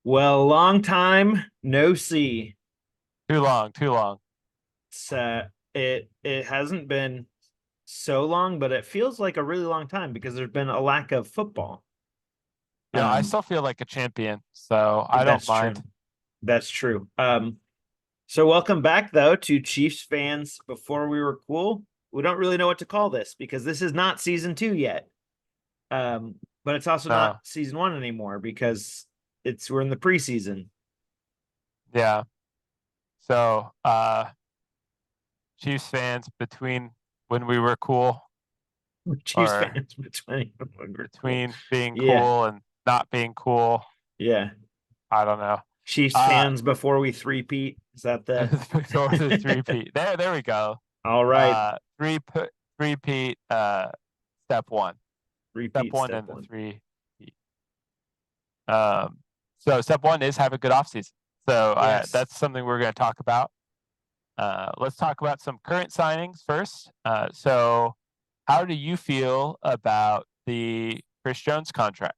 Well, long time no see. Too long, too long. It's, it hasn't been so long, but it feels like a really long time because there's been a lack of football. I Um, still feel like a champion, so I don't that's mind. true. That's true. So welcome back though to Chiefs fans before we were cool. We don't really know what to call this because this is not season two yet. But it's also not No, season one anymore because we're in the preseason. yeah. So, Chiefs fans between when we were cool Chiefs or fans between we're cool. between being Yeah, cool and not being cool, yeah. I don't know. Chiefs Uh, fans before we three-peat. Is that the so the three-peat. There we go. all right? Uh, three put three-peat. Step one, step Repeat one, step and the one. three-peat. So step one is have a good offseason. So Yes. that's something we're going to talk about. Let's talk about some current signings first. So, how do you feel about the Chris Jones contract?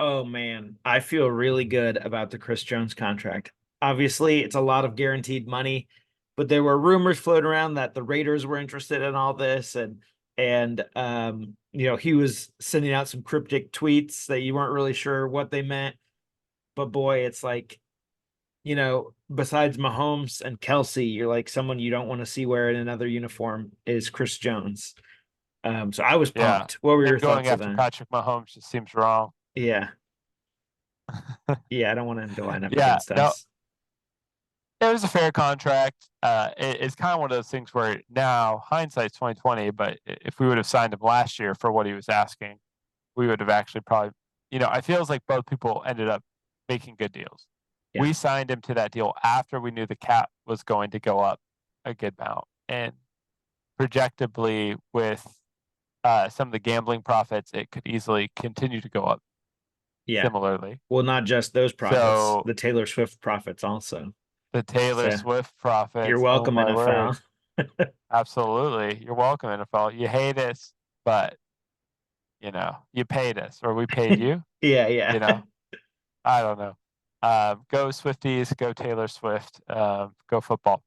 Oh man, I feel really good about the Chris Jones contract. Obviously, it's a lot of guaranteed money, but there were rumors floating around that the Raiders were interested in all this and he was sending out some cryptic tweets that you weren't really sure what they meant. But boy, it's like, besides Mahomes and Kelsey, you're like someone you don't want to see wearing another uniform is Chris Jones. So I was Yeah, pumped. What were your and going thoughts of after that? Patrick Mahomes just seems wrong. Yeah. Yeah, I don't want him to line up Yeah, against no, us. it was a fair contract. It's kind of one of those things where now hindsight's 2020, but if we would have signed him last year for what he was asking, we would have actually probably, I feels like both people ended up making good deals. Yeah. We signed him to that deal after we knew the cap was going to go up a good amount, and projectably with some of the gambling profits, it could easily continue to go up Yeah. similarly. Well, not just those profits, So the Taylor Swift profits also. the Taylor So Swift you're profits, oh welcome, my word, NFL. absolutely. You're welcome, NFL. You hate us, but you paid us or we paid you, Yeah, you yeah. know. I don't know. Go Swifties, go Taylor Swift, go football.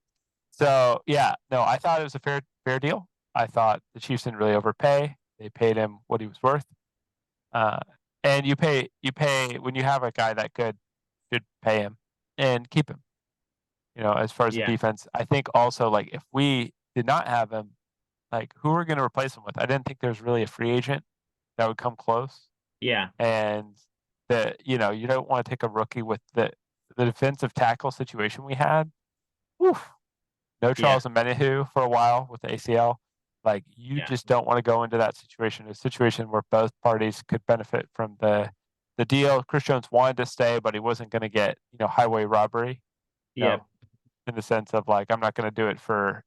So yeah, no, I thought it was a fair deal. I thought the Chiefs didn't really overpay. They paid him what he was worth. Uh, and you pay when you have a guy that good, you should pay him and keep him. As far as the Yeah. defense, I think also like if we did not have him, like who are going to replace him with? I didn't think there's really a free agent that would come close. Yeah. And you don't want to take a rookie with the defensive tackle situation we had. Oof, no Yeah. Charles Omenihu for a while with the ACL. Like you Yeah. just don't want to go into that situation, a situation where both parties could benefit from the deal. Chris Jones wanted to stay, but he wasn't going to get highway robbery. Yeah. No, in the sense of like I'm not going to do it for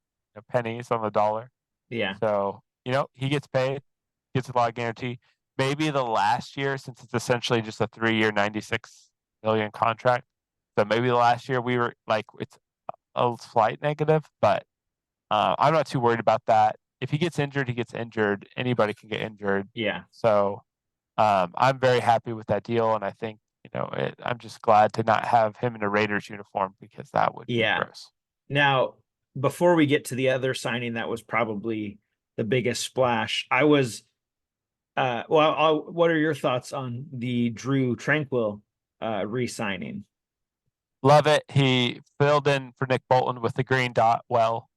pennies on the dollar. Yeah. So he gets paid, gets a lot of guarantee. Maybe the last year, since it's essentially just a 3-year, 96 million contract. So maybe the last year we were like it's a slight negative, but I'm not too worried about that. If he gets injured, he gets injured. Anybody can get injured. Yeah. So I'm very happy with that deal, and I think I'm just glad to not have him in a Raiders uniform because that would be Yeah. gross. Now, before we get to the other signing that was probably the biggest splash, I was what are your thoughts on the Drew Tranquil re-signing? Love it. He filled in for Nick Bolton with the green dot well,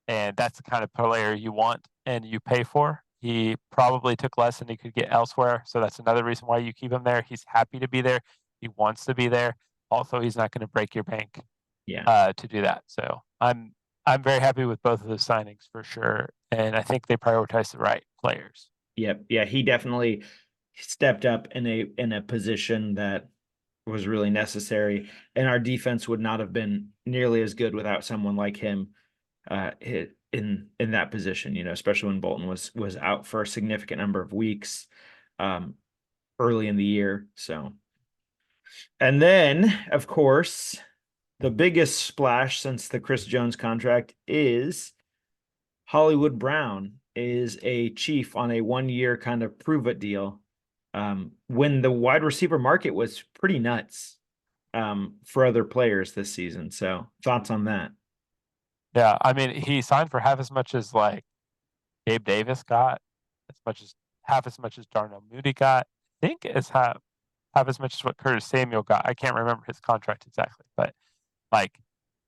and that's the kind of player you want and you pay for. He probably took less than he could get elsewhere, so that's another reason why you keep him there. He's happy to be there. He wants to be there. Also, he's not going to break your bank Yeah. to do that. So I'm very happy with both of those signings for sure, and I think they prioritize the right players. Yep. Yeah, he definitely stepped up in a position that was really necessary, and our defense would not have been nearly as good without someone like him in that position. Especially when Bolton was out for a significant number of weeks um, early in the year. So, and then of course, the biggest splash since the Chris Jones contract is Hollywood Brown is a Chief on a 1-year kind of prove it deal. when the wide receiver market was pretty nuts for other players this season. So thoughts on that? Yeah, I mean, he signed for half as much as like Gabe Davis got, as much as half as much as Darnell Mooney got. I think as half as much as what Curtis Samuel got. I can't remember his contract exactly, but like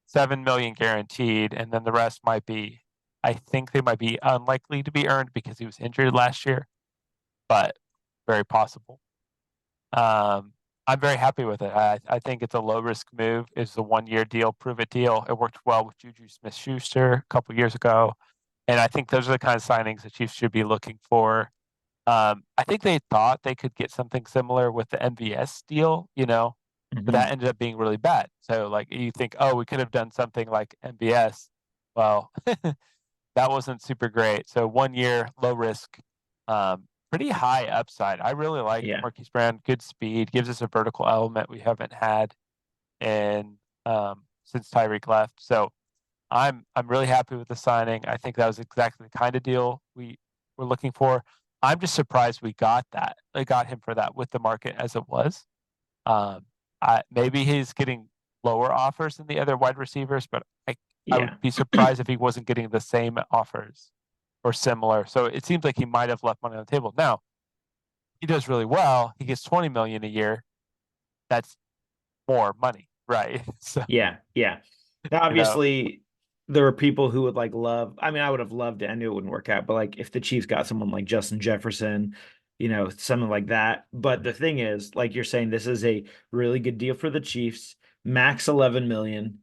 7 million guaranteed, and then the rest might be. I think they might be unlikely to be earned because he was injured last year, but very possible. Um, I'm very happy with it. I think it's a low risk move. It's a 1 year deal, prove it deal. It worked well with Juju Smith-Schuster a couple years ago, and I think those are the kind of signings the Chiefs should be looking for. I think they thought they could get something similar with the MVS deal, but that Mhm. ended up being really bad. So like you think, oh, we could have done something like MVS. Well, that wasn't super great. So 1 year, low risk, pretty high upside. I really like Yeah. Marquise Brown. Good speed, gives us a vertical element we haven't had in since Tyreek left. So I'm really happy with the signing. I think that was exactly the kind of deal we were looking for. I'm just surprised we got that. They got him for that with the market as it was. Um, maybe he's getting lower offers than the other wide receivers, but I would Yeah. be surprised if he wasn't getting the same offers or similar. So it seems like he might have left money on the table. Now he does really well. He gets 20 million a year. That's more money, right? So Yeah, yeah. Now, you know, obviously, there were people who would like love. I mean, I would have loved it. I knew it wouldn't work out, but like if the Chiefs got someone like Justin Jefferson, something like that. But the thing is, like you're saying, this is a really good deal for the Chiefs. Max 11 million,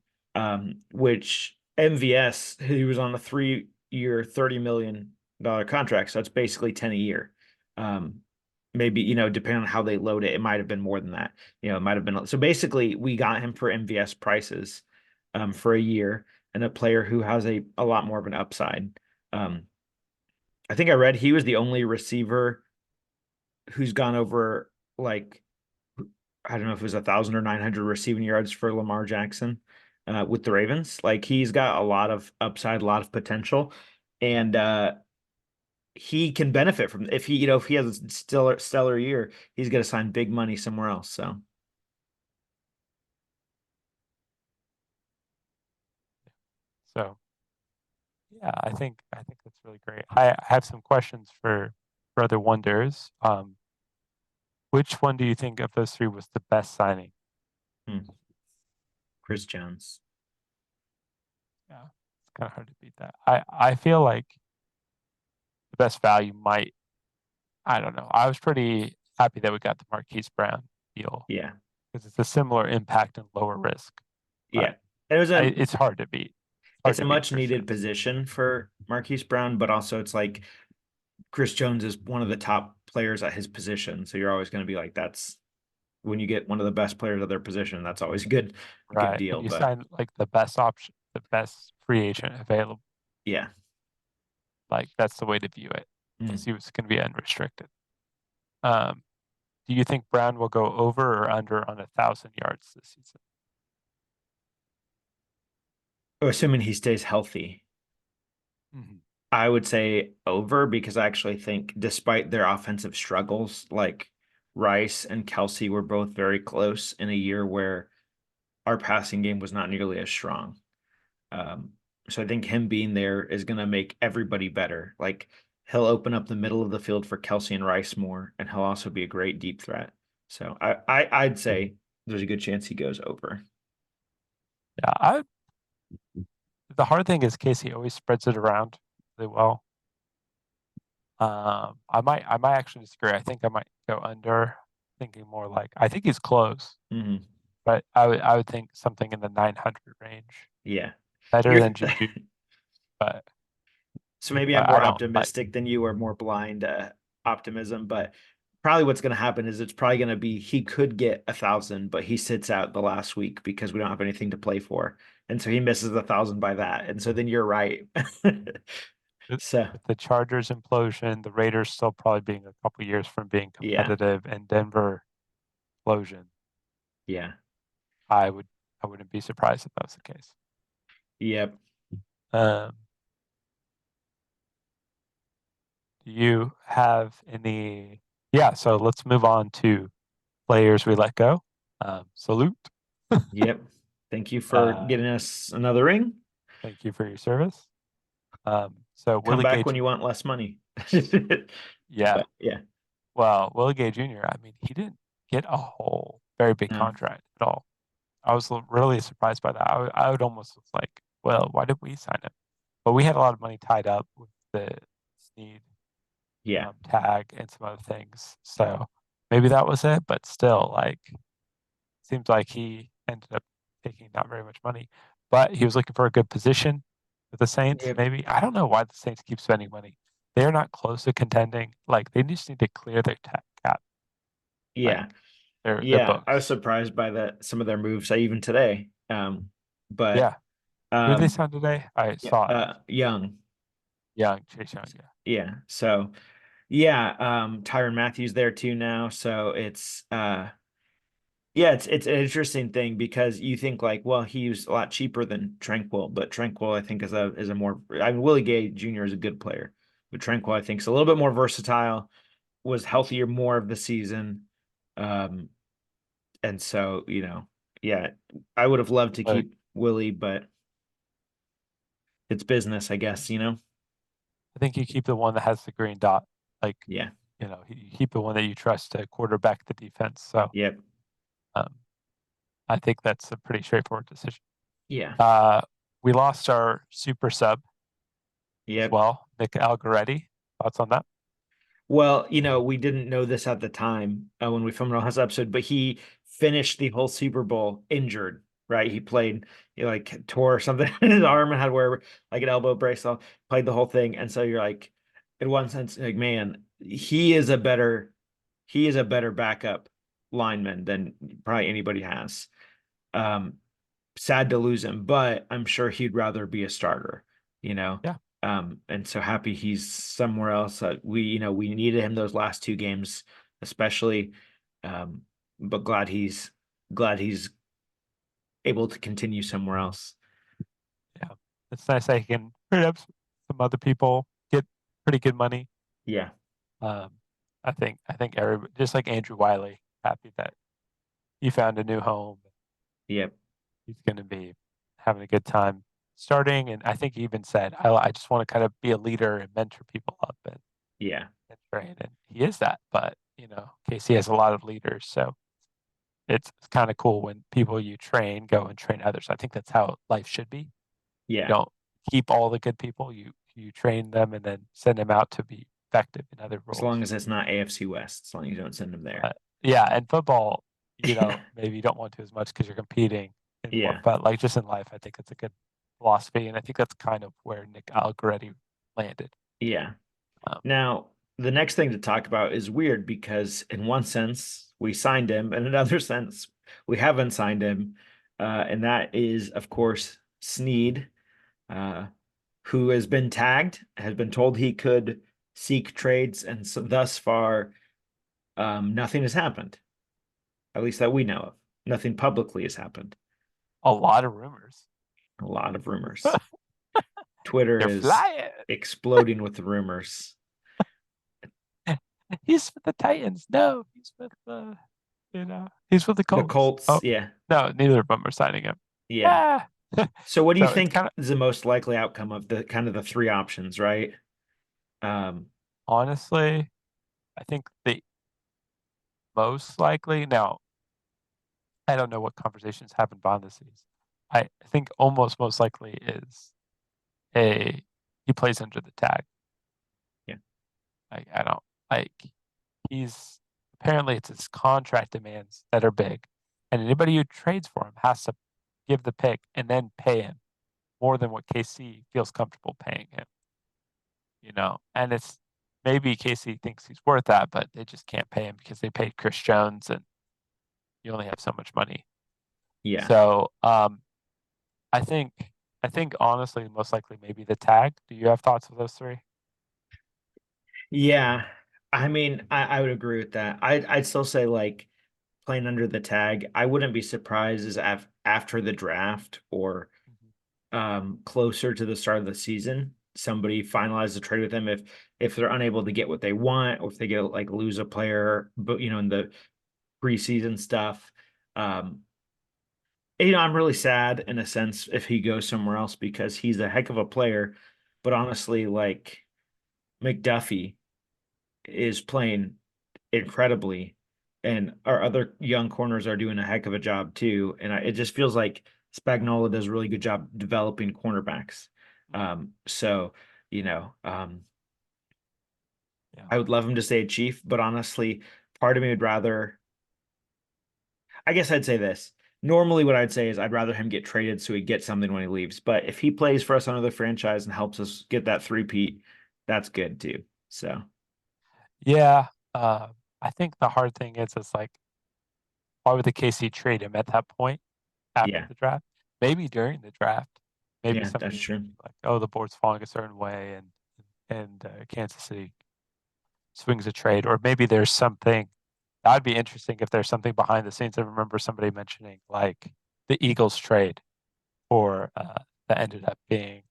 which MVS, he was on a 3 year, $30 million contract, so it's basically 10 a year. Um, maybe, depending on how they load it, it might have been more than that. It might have been so basically we got him for MVS prices for a year and a player who has a lot more of an upside. Um, I think I read he was the only receiver who's gone over like I don't know if it was 1,000 or 900 receiving yards for Lamar Jackson with the Ravens. Like he's got a lot of upside, a lot of potential, and he can benefit from if he has a stellar year, he's going to sign big money somewhere else. So so yeah, I think that's really great. I have some questions for Brother Wonders. Which one do you think of those three was the best signing? hmm, Chris Jones. Yeah, it's kind of hard to beat that. I feel like the best value might, I don't know. I was pretty happy that we got the Marquise Brown deal Yeah. because it's a similar impact and lower risk, but Yeah. It was it's hard to beat. It's hard it's a to beat much Chris needed Jones. position for Marquise Brown, but also it's like Chris Jones is one of the top players at his position. So you're always going to be like, that's when you get one of the best players at their position, that's always a good Right. deal. And you But sign like the best option, the best free agent available. yeah. Like that's the way to view it because Mm. he was going to be unrestricted. Um, do you think Brown will go over or under on 1,000 yards this season? Assuming he stays healthy, Mhm. I would say over because I actually think despite their offensive struggles, like Rice and Kelsey were both very close in a year where our passing game was not nearly as strong. Um, so I think him being there is going to make everybody better. Like he'll open up the middle of the field for Kelsey and Rice more, and he'll also be a great deep threat. So I'd say there's a good chance he goes over. Yeah, the hard thing is Casey always spreads it around really well. I might actually disagree. I think I might go under, thinking more like I think he's close, Hmm. but I would think something in the 900 range, Yeah, better you're than Juju, but so maybe I'm but I more don't like. optimistic than you, or more blind optimism. But probably what's going to happen is it's probably going to be he could get 1,000, but he sits out the last week because we don't have anything to play for, and so he misses 1,000 by that. And so then you're right. With So with the Chargers implosion, the Raiders still probably being a couple years from being yeah, competitive, and Denver implosion, yeah, I would I wouldn't be surprised if that was the case. yep. Um, do you have any? yeah, so let's move on to players we let go. Salute. Yep. Thank you for Uh, getting us another ring. thank you for your service. So Come Willie Gay back when you Jr. want less money. Yeah, But yeah, well, Willie Gay Jr., I mean, he didn't get a whole very big no, contract at all. I was really surprised by that. I would almost was like, well, why did we sign him? But we had a lot of money tied up with the Snead yeah, tag and some other things. So maybe that was it, but still, like, seems like he ended up taking not very much money. But he was looking for a good position with the Saints, yep, maybe. I don't know why the Saints keep spending money. They're not close to contending. Like, they just need to clear their cap. Like, yeah, they're yeah. I was books. surprised by some of their moves, even today. But Yeah. Who they um, signed today? I yeah, saw it. Young, Young, Chase Young, yeah. yeah. So yeah, Tyrann Matthews there too now. So it's yeah, it's an interesting thing because you think like, well, he was a lot cheaper than Tranquil, but Tranquil I think is a more I mean Willie Gay Jr. is a good player, but Tranquil I think is a little bit more versatile, was healthier more of the season. Um, and so, yeah, I would have loved to But keep Willie, but it's business, I guess. I think you keep the one that has the green dot. Like, Yeah. you keep the one that you trust to quarterback the defense. So Yep. um, I think that's a pretty straightforward decision. Yeah. Uh, we lost our super sub as Yep. well, Nick Algoretti. Thoughts on that? Well, we didn't know this at the time when we filmed our last episode, but he finished the whole Super Bowl injured, right? He played, he like tore something in his arm and had wear like an elbow brace, so played the whole thing. And so you're like, in one sense, like, man, he is a better backup lineman than probably anybody has. Um, Sad to lose him, but I'm sure he'd rather be a starter, you know. Yeah, And so happy he's somewhere else. We needed him those last two games, especially. Um, but glad he's able to continue somewhere else. yeah. It's nice that he can hurry up some other people, get pretty good money. Yeah. Um, I think everybody, just like Andrew Wiley, happy that he found a new home. Yep. He's going to be having a good time starting. And I think he even said, I just want to kind of be a leader and mentor people up Yeah. and train. And he is that. But, Casey has a lot of leaders. So it's kind of cool when people you train go and train others. I think that's how life should be. You Yeah. don't keep all the good people, you train them and then send them out to be effective in other As long roles. as it's not AFC West, as long as you don't send him there. Yeah, and football, maybe you don't want to as much because you're competing anymore. Yeah. But like just in life, I think it's a good philosophy, and I think that's kind of where Nick Algoretti landed. Yeah. Um, Now, the next thing to talk about is weird because, in one sense, we signed him, and in another sense, we haven't signed him. And that is, of course, Snead, uh, who has been tagged, has been told he could seek trades, and so thus far, nothing has happened, at least that we know of. Nothing publicly has happened. a lot of rumors. A lot of rumors. Twitter You're is flying. exploding with the rumors. He's with the Titans. No, he's with the The Colts. Colts, Oh, yeah, no, neither of them are signing him. yeah. Ah. So what do you So it's think kind of is the most likely outcome of the kind of the three options, right? Um, honestly, I think the most likely now, I don't know what conversations happen behind the scenes. I think almost most likely is a he plays under the tag. yeah, I don't like he's apparently it's his contract demands that are big, and anybody who trades for him has to give the pick and then pay him more than what KC feels comfortable paying him. And it's maybe KC thinks he's worth that, but they just can't pay him because they paid Chris Jones and you only have so much money. yeah, So I think I think honestly most likely maybe the tag. Do you have thoughts of those three? yeah. I mean, I would agree with that. I'd still say like playing under the tag. I wouldn't be surprised as after the draft or Mhm. closer to the start of the season. somebody finalize the trade with them if they're unable to get what they want, or if they get like lose a player, but in the preseason stuff. Um, I'm really sad in a sense if he goes somewhere else because he's a heck of a player, but honestly, like McDuffie is playing incredibly, and our other young corners are doing a heck of a job too. And it just feels like Spagnola does a really good job developing cornerbacks. So you know, um, Yeah. I would love him to stay a Chief, but honestly, part of me would rather. I guess I'd say this. Normally, what I'd say is I'd rather him get traded so he gets something when he leaves. But if he plays for us on another franchise and helps us get that three-peat, that's good too. So Yeah. I think the hard thing is, it's like, why would the KC trade him at that point after yeah, the draft? Maybe during the draft, maybe yeah, that's somebody would true. be like, oh, the board's falling a certain way, and Kansas City swings a trade, or maybe there's something that'd be interesting if there's something behind the scenes. I remember somebody mentioning like the Eagles trade for that ended up being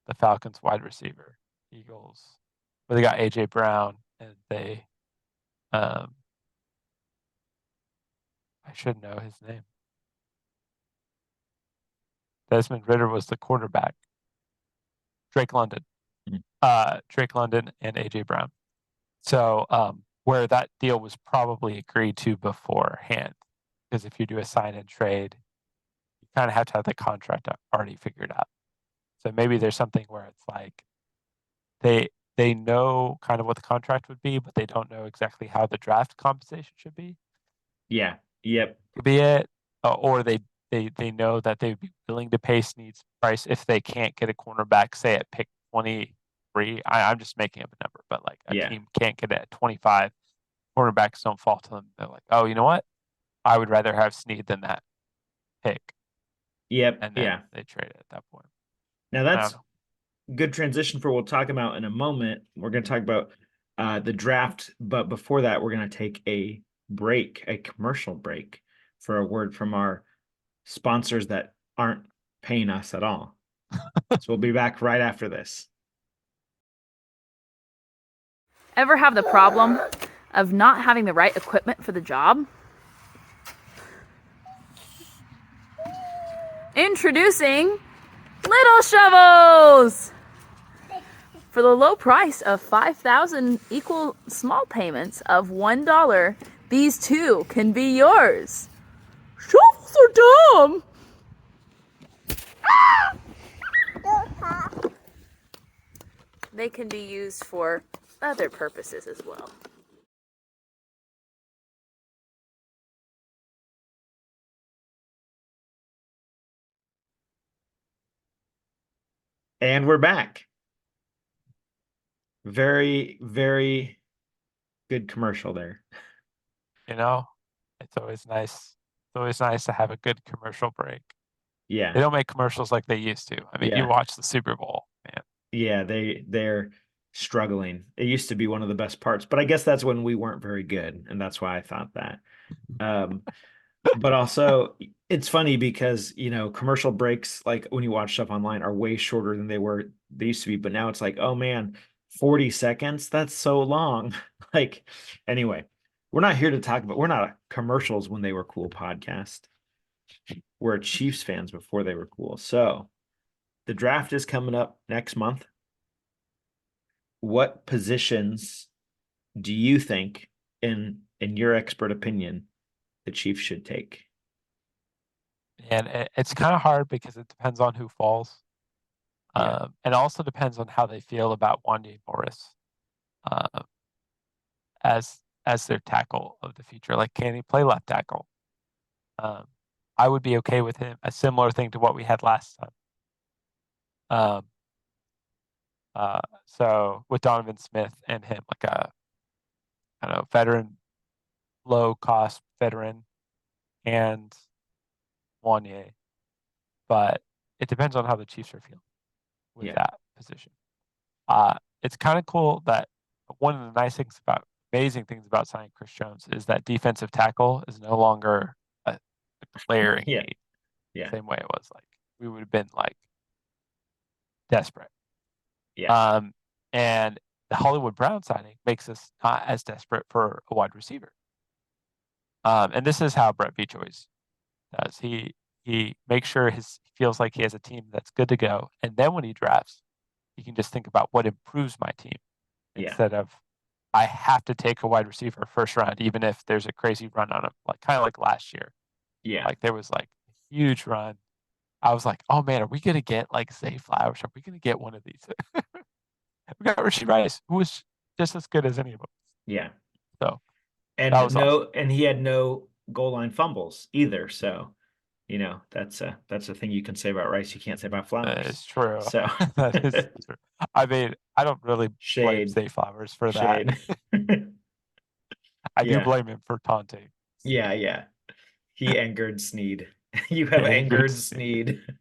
the Falcons wide receiver. Eagles, where they got AJ Brown, and they um I should know his name. Desmond Ritter was the quarterback. Drake London. Mm. Drake London and AJ Brown. So where that deal was probably agreed to beforehand. Because if you do a sign and trade, you kind of have to have the contract already figured out. So maybe there's something where it's like they know kind of what the contract would be, but they don't know exactly how the draft compensation should be. Yeah, yep, Could be it. Or they know that they'd be willing to pay Snead's price if they can't get a cornerback, say at pick 23. I'm just making up a number, but like a yeah, team can't get it at 25. Cornerbacks don't fall to them. They're like, oh, you know what? I would rather have Snead than that pick. yep, And then yeah. they trade it at that point. Now I don't that's know. good transition for what we'll talk about in a moment. We're going to talk about the draft, but before that, we're going to take a commercial break for a word from our sponsors that aren't paying us at all. So we'll be back right after this. Ever have the problem of not having the right equipment for the job? Introducing Little Shovels! For the low price of 5,000 equal small payments of $1, these too can be yours. Shovels are dumb! They can be used for other purposes as well. And we're back. Very, very good commercial there. You know, it's always nice. It's always nice to have a good commercial break. Yeah, They don't make commercials like they used to. I mean, you yeah, watch the Super Bowl, man. yeah. They're struggling. It used to be one of the best parts, but I guess that's when we weren't very good, and that's why I thought that. Um, but also it's funny because commercial breaks, like when you watch stuff online, are way shorter than they used to be, but now it's like, oh man, 40 seconds, that's so long. Like, anyway, we're not a commercials when they were cool podcast. We're Chiefs fans before they were cool. So the draft is coming up next month. What positions do you think, in your expert opinion, the Chiefs should take? And it's kind of hard because it depends on who falls. Yeah, And also depends on how they feel about Wanye Morris uh, as their tackle of the future. Like, can he play left tackle? Um, I would be okay with him. A similar thing to what we had last time. Um, so with Donovan Smith and him, like I don't know, veteran, low cost veteran, and Wanye. But it depends on how the Chiefs are feeling with yeah, that position. Uh, it's kind of cool that one of the amazing things about signing Chris Jones is that defensive tackle is no longer a glaring yeah, need, yeah, same way it was. Like, we would have been like desperate. Yeah. And the Hollywood Brown signing makes us not as desperate for a wide receiver. And this is how Brett Veach always does. He makes sure he feels like he has a team that's good to go, and then when he drafts, he can just think about what improves my team Yeah. instead of I have to take a wide receiver first round, even if there's a crazy run on him, like kind of like last year. Yeah. Like there was like a huge run. I was like, oh man, are we gonna get like Zay Flowers? Are we gonna get one of these? We got Rashee Rice, who was just as good as any of them. Yeah. So that And was awesome. and he had no goal line fumbles either. So, that's a thing you can say about Rice. You can't say about That is Flowers. true. So That is true. I mean, I don't really blame shade, Zay Flowers for that. shade. I do Yeah. blame him for taunting. Yeah. Yeah. He angered Sneed. You have Angered angered Snead. Sneed.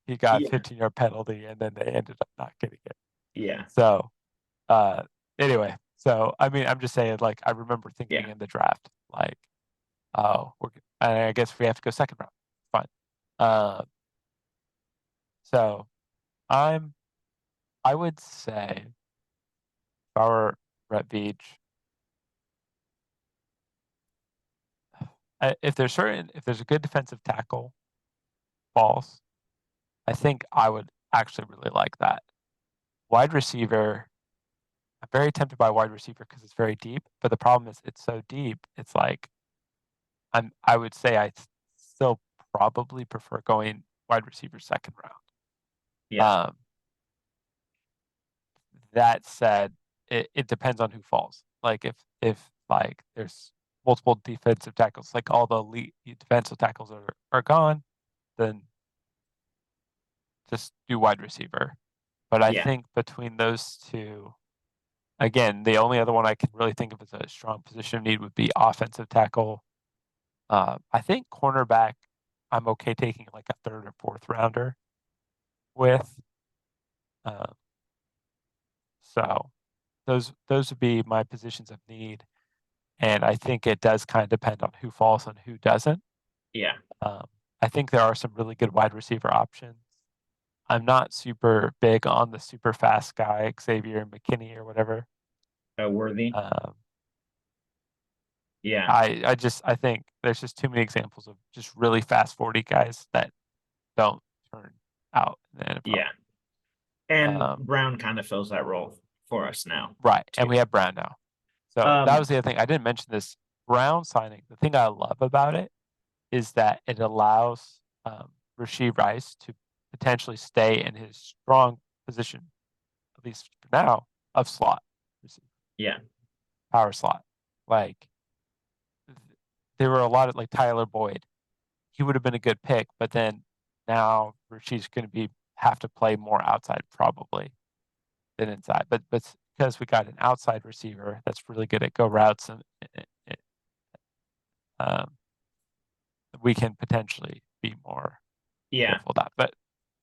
He got Yeah. 15-yard penalty, and then they ended up not getting it. Yeah. So, uh, anyway, so I mean, I'm just saying, like, I remember thinking Yeah. in the draft, like, oh, and I guess we have to go second round. Fine. So I would say if I were Brett Veach, if there's a good defensive tackle falls, I think I would actually really like that. Wide receiver, I'm very tempted by wide receiver because it's very deep, but the problem is it's so deep. It's like I would say I still probably prefer going wide receiver second round. Yeah. That said, it depends on who falls. Like if like there's multiple defensive tackles, like all the elite defensive tackles are gone, then just do wide receiver. But I Yeah. think between those two, again, the only other one I can really think of as a strong position of need would be offensive tackle. I think cornerback, I'm okay taking like a third or fourth rounder with. So those would be my positions of need. And I think it does kind of depend on who falls and who doesn't. Yeah. I think there are some really good wide receiver options. I'm not super big on the super fast guy, Xavier McKinney or whatever. Worthy. Yeah. I think there's just too many examples of just really fast 40 guys that don't turn out in the NFL. Yeah. And Brown kind of fills that role for us now. Right. Too. And we have Brown now. So that was the other thing. I didn't mention this Brown signing. The thing I love about it is that it allows Rashee Rice to potentially stay in his strong position, at least for now, of slot. Yeah. Power slot. Like there were a lot of like Tyler Boyd. He would have been a good pick, but then now Rashee's going to have to play more outside probably than inside. But because we got an outside receiver that's really good at go routes and we can potentially be more careful of that. But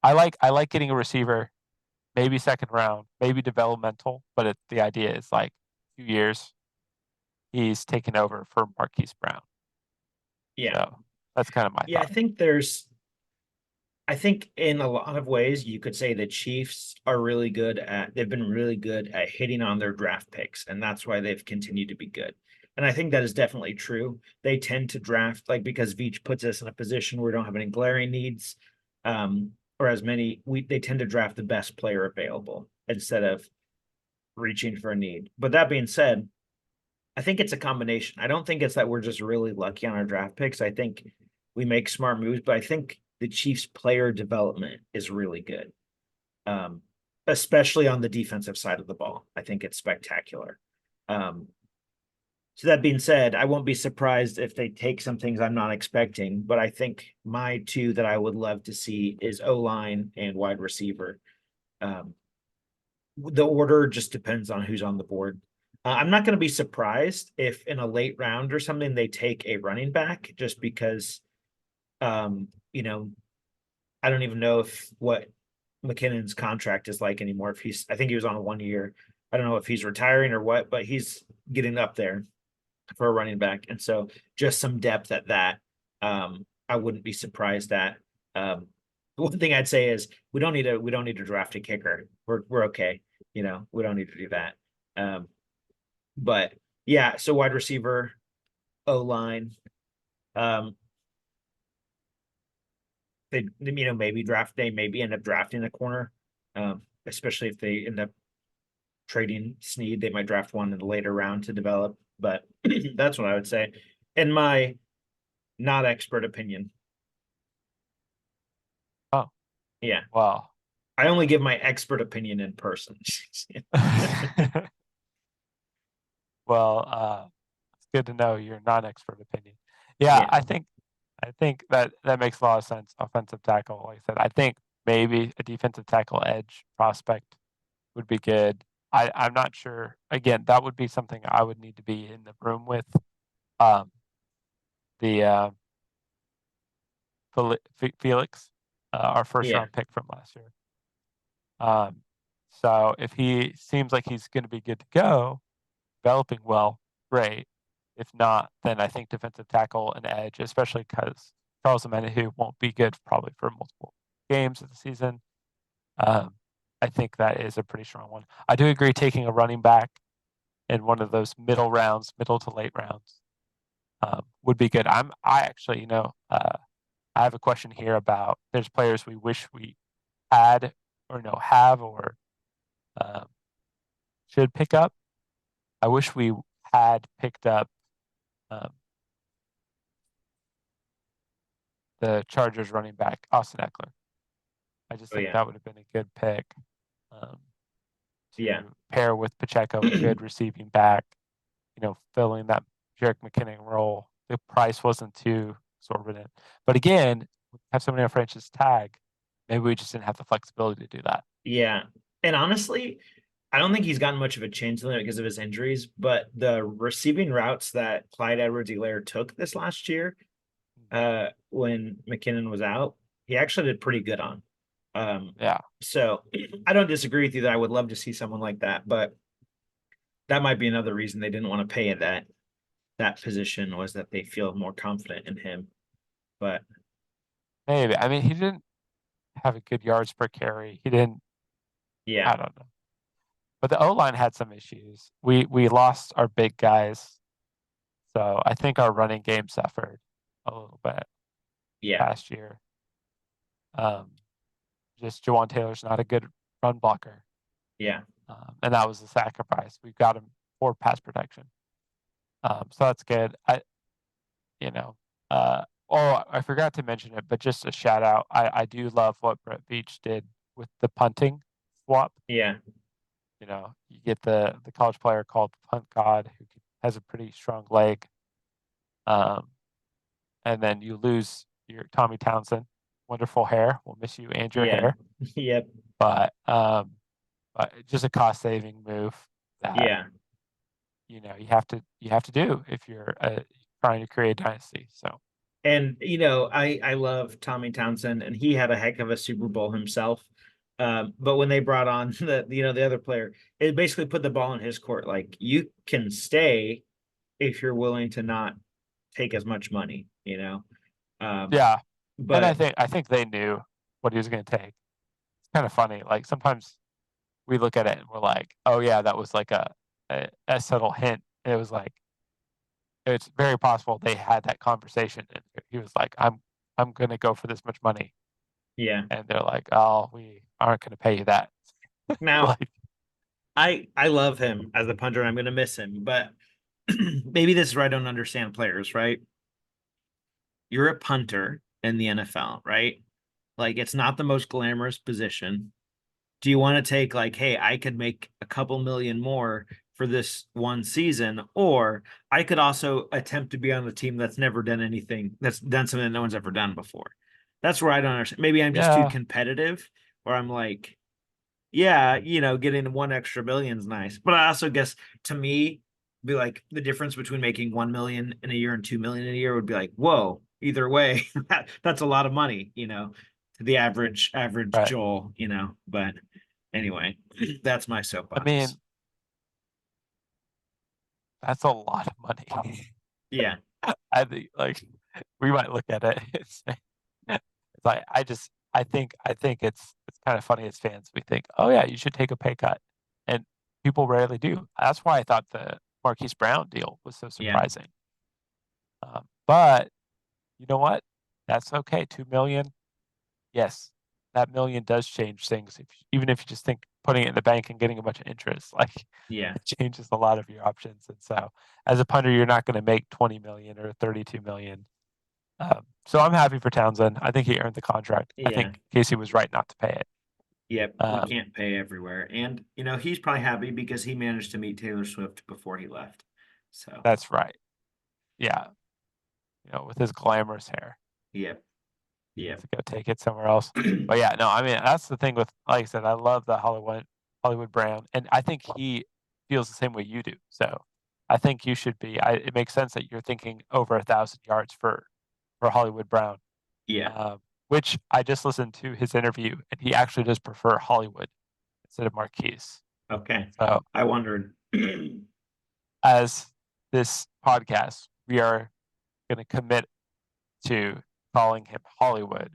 I like getting a receiver, maybe second round, maybe developmental, but the idea is like 2 years he's taken over for Marquise Brown. Yeah. So that's kind of my thought. I think in a lot of ways you could say the Chiefs they've been really good at hitting on their draft picks, and that's why they've continued to be good. And I think that is definitely true. They tend to draft because Veach puts us in a position where we don't have any glaring needs, or as many. They tend to draft the best player available instead of reaching for a need. But that being said, I think it's a combination. I don't think it's that we're just really lucky on our draft picks. I think we make smart moves, but I think the Chiefs' player development is really good, especially on the defensive side of the ball. I think it's spectacular. So that being said, I won't be surprised if they take some things I'm not expecting, but I think my two that I would love to see is O-line and wide receiver. The order just depends on who's on the board. I'm not going to be surprised if in a late round or something they take a running back, just because I don't even know what McKinnon's contract is like anymore. I think he was on 1 year. I don't know if he's retiring or what, but he's getting up there for a running back. And so just some depth at that. I wouldn't be surprised at. The one thing I'd say is we don't need to draft a kicker. We're okay. We don't need to do that. But yeah, so wide receiver, O line. They maybe end up drafting a corner. Especially if they end up trading Snead, they might draft one in the later round to develop. But that's what I would say, in my not expert opinion. Oh, Yeah, wow. I only give my expert opinion in person. Well, it's good to know your non-expert opinion. Yeah, Yeah, I think that makes a lot of sense. Offensive tackle, like I said, I think maybe a defensive tackle edge prospect would be good. I'm not sure. Again, that would be something I would need to be in the room with. Um, the Felix, our first yeah, round pick from last year. So if he seems like he's going to be good to go, developing well, great. If not, then I think defensive tackle and edge, especially because Charles Omenihu won't be good probably for multiple games of the season. I think that is a pretty strong one. I do agree taking a running back in one of those middle to late rounds, would be good. I actually, I have a question here about there's players we wish we had or have or um, should pick up. I wish we had picked up um, the Chargers running back Austin Eckler. I just oh think yeah, that would have been a good pick um, yeah, to pair with Pacheco, a good receiving back. Filling that Jerick McKinnon role. The price wasn't too exorbitant, but again, we have somebody on French's tag. Maybe we just didn't have the flexibility to do that. yeah. And honestly, I don't think he's gotten much of a change limit because of his injuries, but the receiving routes that Clyde Edwards-Helaire took this last year, when McKinnon was out, he actually did pretty good on. Yeah. So I don't disagree with you that I would love to see someone like that, but that might be another reason they didn't want to pay that position, was that they feel more confident in him. But Maybe. I mean, he didn't have a good yards per carry. He didn't. yeah, I don't know. But the O line had some issues. We lost our big guys, so I think our running game suffered a little bit yeah, past year. Just Jawan Taylor's not a good run blocker, yeah, and that was a sacrifice. We've got him for pass protection, so that's good. You know, oh, I forgot to mention it, but just a shout out. I do love what Brett Veach did with the punting swap. yeah, You get the college player called Punt God who has a pretty strong leg, um, and then you lose your Tommy Townsend, wonderful hair. We'll miss you and your yeah, hair, yep, but just a cost saving move that yeah. you have to do if you're trying to create a dynasty. So And I love Tommy Townsend, and he had a heck of a Super Bowl himself. But when they brought on the other player, it basically put the ball in his court. Like, you can stay if you're willing to not take as much money. yeah, and I But think they knew what he was going to take. It's kind of funny. Like sometimes we look at it and we're like, oh yeah, that was like a subtle hint. It was like it's very possible they had that conversation and he was like, I'm gonna go for this much money. yeah, And they're like, oh, we aren't gonna pay you that. now Like, I love him as a punter. And I'm going to miss him, but maybe this is where I don't understand players. Right? You're a punter in the NFL, right? Like, it's not the most glamorous position. Do you want to take, like, hey, I could make a couple million more for this one season, or I could also attempt to be on the team that's never done anything, that's done something that no one's ever done before? That's where I don't understand. Maybe I'm just too yeah, competitive, or I'm like, yeah, getting one extra million is nice. But I also guess, to me, be like, the difference between making 1 million in a year and 2 million in a year would be like, whoa, either way, that's a lot of money, to the average right. Joel, but anyway, that's my I soapbox. mean, that's a lot of money. Yeah, I think like we might look at it and say, it's like I think it's kind of funny as fans. We think, oh yeah, you should take a pay cut, and people rarely do. That's why I thought the Marquise Brown deal was so Yeah. surprising. But you know what? That's okay. 2 million. Yes, that million does change things. Even if you just think putting it in the bank and getting a bunch of interest, like Yeah. it changes a lot of your options. And so, as a punter, you're not going to make 20 million or 32 million. So I'm happy for Townsend. I think he earned the contract. I Yeah. think Casey was right not to pay it. Yep. We can't pay everywhere. And, he's probably happy because he managed to meet Taylor Swift before he left. So, That's right. Yeah. With his glamorous hair. yep. Yep. To go take it somewhere else. But yeah, no, I mean, that's the thing with, like I said, I love the Hollywood Brown, and I think he feels the same way you do. So I think you should be. It makes sense that you're thinking over 1,000 yards for Hollywood Brown. Yeah. Which I just listened to his interview, and he actually does prefer Hollywood instead of Marquise. Okay. So I wondered. as this podcast, we are going to commit to calling him Hollywood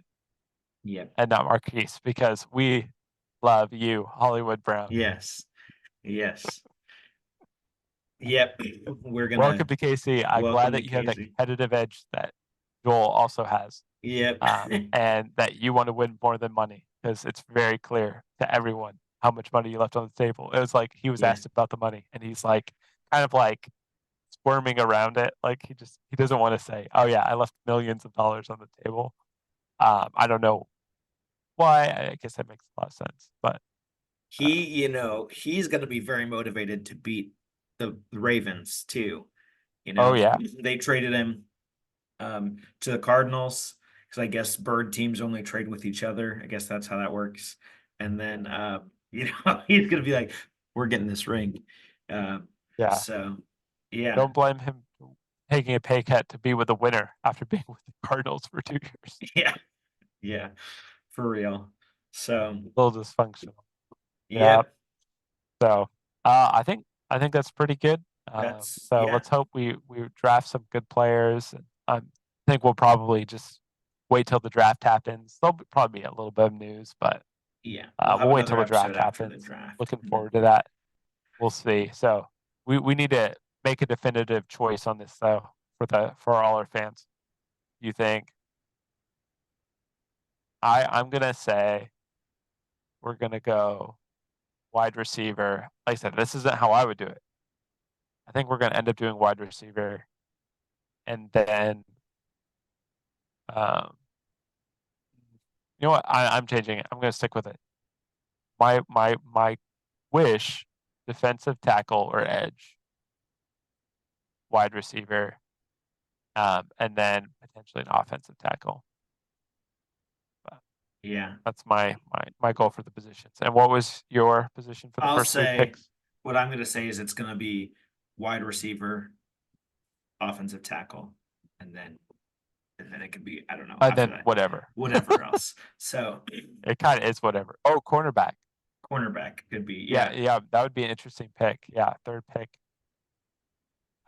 Yep. and not Marquise because we love you, Hollywood Brown. Yes. Yes. Yep. We're gonna Welcome to KC. I'm glad welcome that to you have that Casey. competitive edge that Joel also has, Yep. and that you want to win more than money because it's very clear to everyone how much money you left on the table. It was like he was Yeah. asked about the money, and he's like kind of like squirming around it, like he doesn't want to say, "Oh yeah, I left millions of dollars on the table." I don't know why. I guess that makes a lot of sense, but he's gonna be very motivated to beat the Ravens too. oh yeah, They traded him to the Cardinals because I guess bird teams only trade with each other. I guess that's how that works. And then he's gonna be like, "We're getting this ring." yeah. So yeah, Don't blame him taking a pay cut to be with a winner after being with the Cardinals for 2 years. yeah, yeah, for real. So A little dysfunctional. yeah, So I think that's pretty good. that's So yeah, let's hope we draft some good players. And I think we'll probably just wait till the draft happens. There'll probably be a little bit of news, but yeah. We'll have we'll wait till another the draft episode after the happens. draft. Looking forward to that. We'll see. So we need to make a definitive choice on this though for all our fans. You think? I'm gonna say we're gonna go wide receiver. Like I said, this isn't how I would do it. I think we're gonna end up doing wide receiver, and then, um, you know what? I'm changing it. I'm gonna stick with it. My wish: defensive tackle or edge, wide receiver, and then potentially an offensive tackle. Yeah, That's my goal for the positions. And what was your position for the I'll first three say picks? what I'm gonna say is it's gonna be wide receiver, offensive tackle, and then it could be, I don't know, And after then that, whatever. whatever else. So It kind of is whatever. Oh, cornerback. cornerback could be, Yeah, that would be an interesting pick. Yeah, third pick.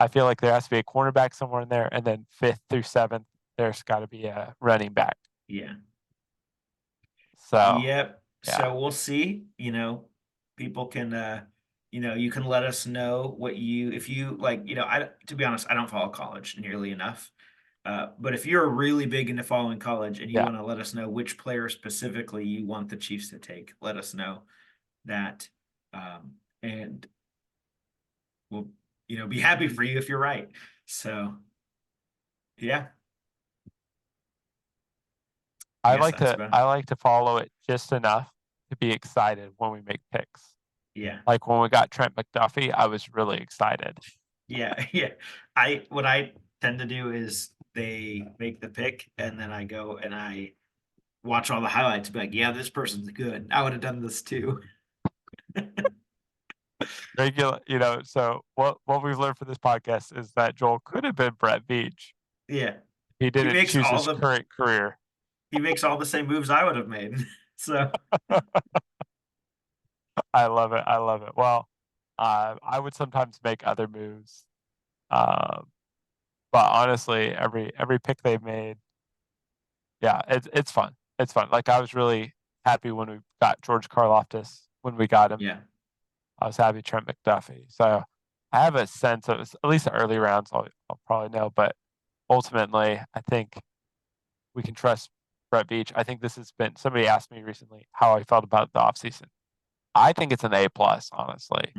I feel like there has to be a cornerback somewhere in there, and then 5th through 7th, there's got to be a running back. yeah. So Yep. yeah, So we'll see. People can you can let us know what if you like, to be honest, I don't follow college nearly enough. But if you're really big into following college and you yeah, want to let us know which player specifically you want the Chiefs to take, let us know that. And we'll, be happy for you if you're right. So yeah, I guess that's about I like to follow it just enough to be excited when we make picks. yeah. Like when we got Trent McDuffie, I was really excited. Yeah, yeah. What I tend to do is they make the pick and then I go and I watch all the highlights and be like, yeah, this person's good. I would have done this too. Regular, so what we've learned from this podcast is that Joel could have been Brett Beach. Yeah. He didn't makes choose all his the- current career. He makes all the same moves I would have made. So I love it. I love it. Well, I would sometimes make other moves. But honestly, every pick they've made, yeah, it's fun. it's fun. Like I was really happy when we got George Karlaftis when we got him. Yeah. I was happy Trent McDuffie. So I have a sense of at least the early rounds. I'll probably know, but ultimately, I think we can trust Brett Beach. I think this has been. Somebody asked me recently how I felt about the offseason. I think it's an A plus, honestly.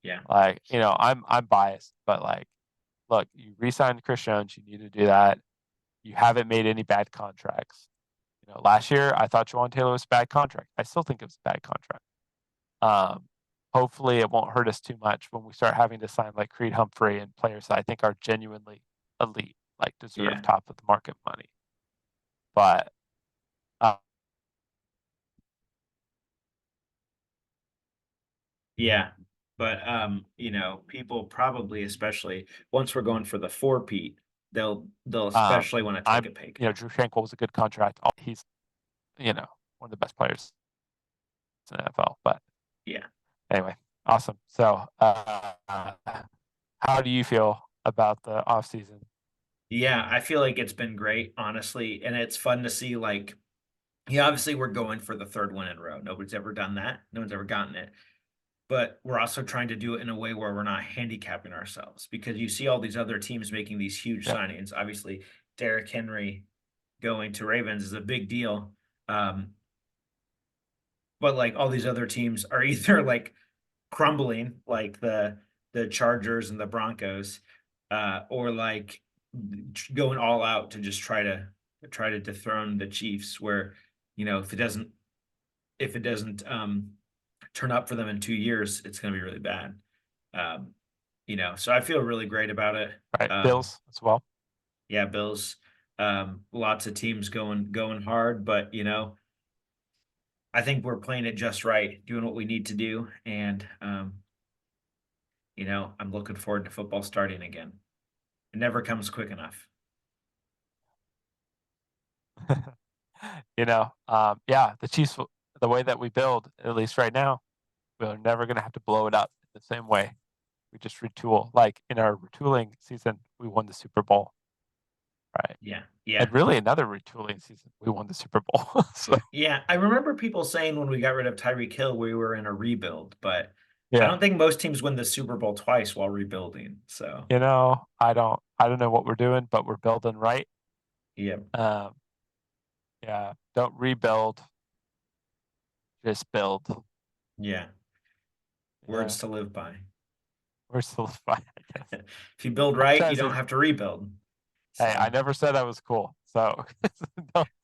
Yeah. Like, I'm biased, but like, look, you re-signed Chris Jones, you need to do that. You haven't made any bad contracts. Last year I thought Juwan Taylor was a bad contract. I still think it was a bad contract. Hopefully it won't hurt us too much when we start having to sign like Creed Humphrey and players that I think are genuinely elite, like deserve top of the market money. But yeah. But people probably, especially once we're going for the 4-peat, they'll especially want to take a pay cut. Drew Schenkel was a good contract. He's, one of the best players in the NFL. But yeah. Anyway, awesome. So how do you feel about the offseason? Yeah, I feel like it's been great, honestly. And it's fun to see, like, obviously we're going for the third win in a row. Nobody's ever done that. No one's ever gotten it. But we're also trying to do it in a way where we're not handicapping ourselves, because you see all these other teams making these huge signings. Obviously, Derrick Henry going to Ravens is a big deal. But like all these other teams are either like crumbling, like the Chargers and the Broncos, or like going all out to just try to dethrone the Chiefs, where if it doesn't turn up for them in 2 years, it's going to be really bad. So I feel really great about it. Right, Bills as well. Yeah, Bills. Lots of teams going hard, but I think we're playing it just right, doing what we need to do, and I'm looking forward to football starting again. It never comes quick enough. The Chiefs, the way that we build, at least right now, we're never going to have to blow it up in the same way. We just retool. Like in our retooling season, we won the Super Bowl. Right. Yeah. And really another retooling season, we won the Super Bowl. So Yeah, I remember people saying when we got rid of Tyreek Hill, we were in a rebuild, but I yeah, don't think most teams win the Super Bowl twice while rebuilding. So I don't know what we're doing, but we're building right. yeah, Don't rebuild, just build. yeah. Words to live by. We're still fine, I guess. If you build right, you don't have to rebuild. Hey, I never said I was cool. So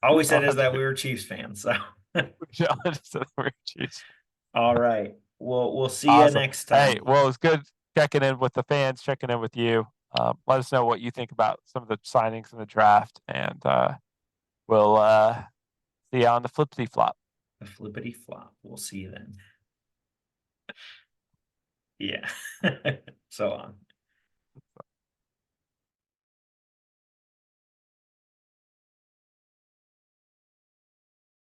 all we said is that we were Chiefs fans. So we're Chiefs. all right. We'll see you next time. Hey, well, it's good checking in with the fans, checking in with you. Let us know what you think about some of the signings in the draft, and we'll see you on the flippity flop. The flippity flop. We'll see you then. Yeah. So long.